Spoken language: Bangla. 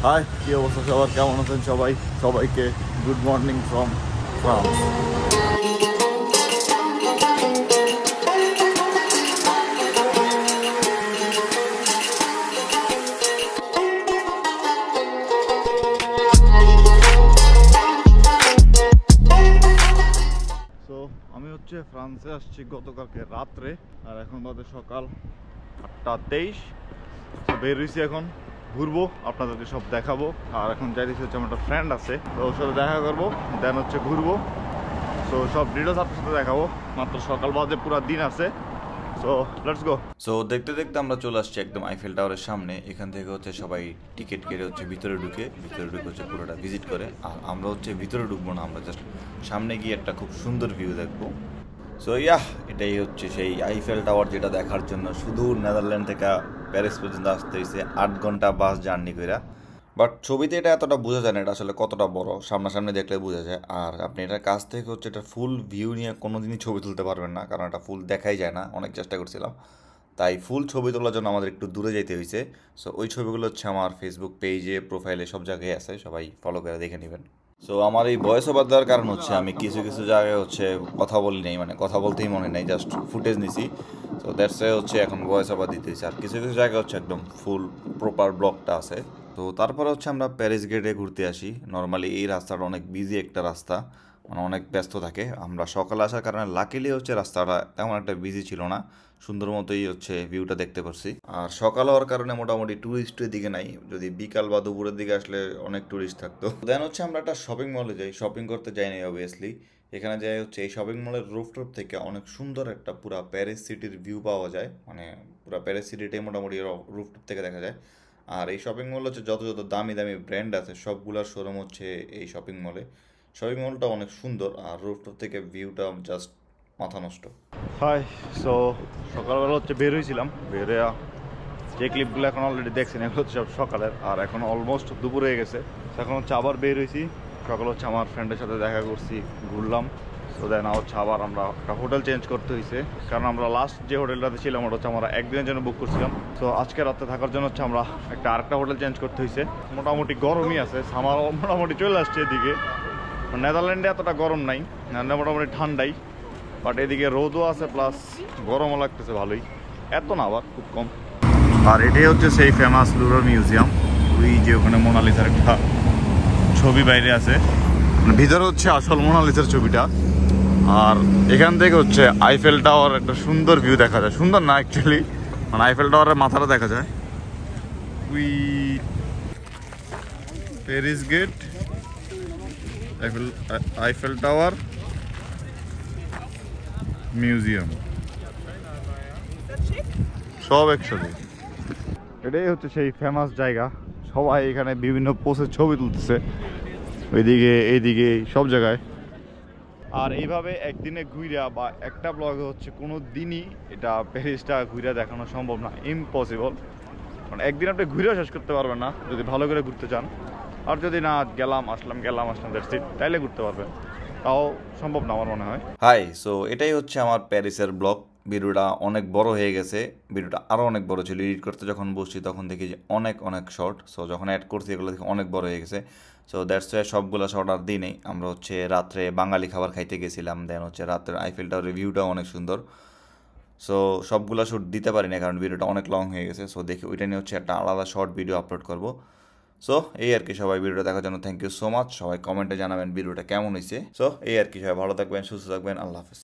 হাই, কি অবস্থা সবার, কেমন আছেন সবাই? সবাইকে good morning from France. So আমি ফ্রান্সে আসছি গতকালকে রাত্রে, আর এখন বাজে সকাল 8:23। বের হয়েছি, এখন ঘুরবো, আপনাদেরকে সব দেখাবো। আর এখন যাইতেছি আমার একটা ফ্রেন্ড আছে, তো ওর সাথে দেখা করবো, দেন ঘুরবো। সো সব ডিটেলস আপনার সাথে দেখাবো। মাত্র সকাল বাজে, পুরো দিন আছে। So let's go. সো দেখতে দেখতে আমরা চলে আসছি একদম আইফেল টাওয়ারের সামনে। এখান থেকে সবাই টিকিট কেটে ভিতরে ঢুকে পুরোটা ভিজিট করে। আর আমরা ভিতরে ঢুকবো না, আমরা জাস্ট সামনে গিয়ে একটা খুব সুন্দর ভিউ দেখবো। সো এটাই সেই আইফেল টাওয়ার, যেটা দেখার জন্য শুধু নেদারল্যান্ড থেকে প্যারিস পর্যন্ত আসতে হয়েছে 8 ঘন্টা বাস জার্নি করে। বাট ছবিতে এটা এতটা বোঝা যায় না এটা আসলে কতটা বড়, সামনাসামনি দেখলে বোঝা যায়। আর আপনি এটার কাছ থেকে এটা ফুল ভিউ নিয়ে কোনোদিনই ছবি তুলতে পারবেন না, কারণ এটা ফুল দেখাই যায় না। অনেক চেষ্টা করছিলাম, তাই ফুল ছবি তোলার জন্য আমাদের একটু দূরে যেতে হয়েছে। সো ওই ছবিগুলো আমার ফেসবুক পেজে, প্রোফাইলে, সব জায়গায় আছে, সবাই ফলো করে দেখে নেবেন। সো আমার এই ভয়েস ওভার দেওয়ার কারণ আমি কিছু কিছু জায়গায় কথা বলি নাই, মানে কথা বলতেই মনে নেই, জাস্ট ফুটেজ নিছি। সো দ্যাটস এখন ভয়েস ওভার দিতেছি। আর কিছু কিছু জায়গায় একদম ফুল প্রপার ব্লকটা আছে। তো তারপরে আমরা প্যারিস গেটে ঘুরতে আসি। নর্মালি এই রাস্তাটা অনেক বিজি একটা রাস্তা, মানে অনেক ব্যস্ত থাকে। আমরা সকালে আসার কারণে লাকিলি রাস্তাটা তেমন একটা বিজি ছিল না, সুন্দর মতোই ভিউটা দেখতে পারছি। আর সকাল হওয়ার কারণে মোটামুটি ট্যুরিস্টের দিকে নাই, যদি বিকাল বা দুপুরের দিকে আসলে অনেক ট্যুরিস্ট থাকতো। দেন আমরা একটা শপিং মলে যাই, শপিং করতে যাই নাই অবভিয়াসলি। এখানে যাই এই শপিং মলের রুফটপ থেকে অনেক সুন্দর একটা পুরা প্যারিস সিটির ভিউ পাওয়া যায়, মানে পুরা প্যারিস সিটিটাই মোটামুটি রুফটপ থেকে দেখা যায়। আর এই শপিং মল যত যত দামি দামি ব্র্যান্ড আছে সবগুলোর শোরুম এই শপিং মলে। শপিং মলটা অনেক সুন্দর, আর রুফটপ থেকে ভিউটা জাস্ট মাথা নষ্ট। হাই, সো সকালবেলা বের হয়েছিলাম, বের হয়ে যে ক্লিপগুলো এখন অলরেডি দেখছেন এগুলো সব সকালের। আর এখন অলমোস্ট দুপুর হয়ে গেছে। এখন আবার বের হয়েছি। সকাল আমার ফ্রেন্ডের সাথে দেখা করছি, ঘুরলাম। সো দেন আবার আমরা একটা হোটেল চেঞ্জ করতে হয়েছে, কারণ আমরা লাস্ট যে হোটেলটাতে ছিলাম ওটা আমরা একদিনের জন্য বুক করছিলাম। সো আজকে রাতে থাকার জন্য আমরা আরেকটা হোটেল চেঞ্জ করতে হয়েছে। মোটামুটি গরমই আছে, সামার মোটামুটি চলে আসছে এদিকে। নেদারল্যান্ডে এতটা গরম নাই, মোটামুটি ঠান্ডাই, বাট এদিকে রোদও আছে, প্লাস গরমও লাগতেছে ভালোই, এত না আবার খুব কম। আর এটাই সেই ফেমাস লুভর মিউজিয়াম। ওই যে ওখানে মোনালিসার একটা ছবি বাইরে আছে, মানে ভিতরে আসল মোনালিসার ছবিটা। আর এখান থেকে আইফেল টাওয়ার একটা সুন্দর ভিউ দেখা যায়। সুন্দর না অ্যাকচুয়ালি, মানে আইফেল টাওয়ারের মাথাটা দেখা যায়। ওই Paris gate, Eiffel tower, museum, সব একসাথে। এটাই সেই ফেমাস জায়গা। সবাই এখানে বিভিন্ন পোস্টের ছবি তুলতেছে, ওইদিকে এইদিকে সব জায়গায়। আর এইভাবে একদিনে ঘুরা বা একটা ব্লগে কোনো দিনই এটা প্যারিসটা ঘুরে দেখানো সম্ভব না, ইম্পসিবল। মানে একদিন আপনি ঘুরেও শেষ করতে পারবেন না যদি ভালো করে ঘুরতে চান। আর যদি না গেলাম আসলাম দ্যাটস ইট, তাইলে ঘুরতে পারবেন, তাও সম্ভব না আমার মনে হয়। হাই, সো এটাই আমার প্যারিসের ব্লগ। ভিডিওটা অনেক বড় হয়ে গেছে, ভিডিওটা আরও অনেক বড় ছিল। এডিট করতে যখন বসছি তখন দেখি যে অনেক অনেক শর্ট। সো যখন অ্যাড করছি এগুলো দেখি অনেক বড় হয়ে গেছে। সো দ্যাটস ওয়াই সবগুলো শর্ট আর দিই নেই। আমরা রাত্রে বাঙালি খাবার খাইতে গেছিলাম, দেন রাত্রের আইফেল টাওয়ারের ভিউটাও অনেক সুন্দর। সো সবগুলো শ্যুট দিতে পারি না, কারণ ভিডিওটা অনেক লং হয়ে গেছে। সো দেখি ওইটা নিয়ে একটা আলাদা শর্ট ভিডিও আপলোড করব। সো এই আর কি, সবাই ভিডিওটা দেখার জন্য থ্যাংক ইউ সো মাচ। সবাই কমেন্টে জানাবেন ভিডিওটা কেমন হয়েছে। সো এই আর কি, সবাই ভালো থাকবেন, সুস্থ থাকবেন, আল্লাহ হাফেজ।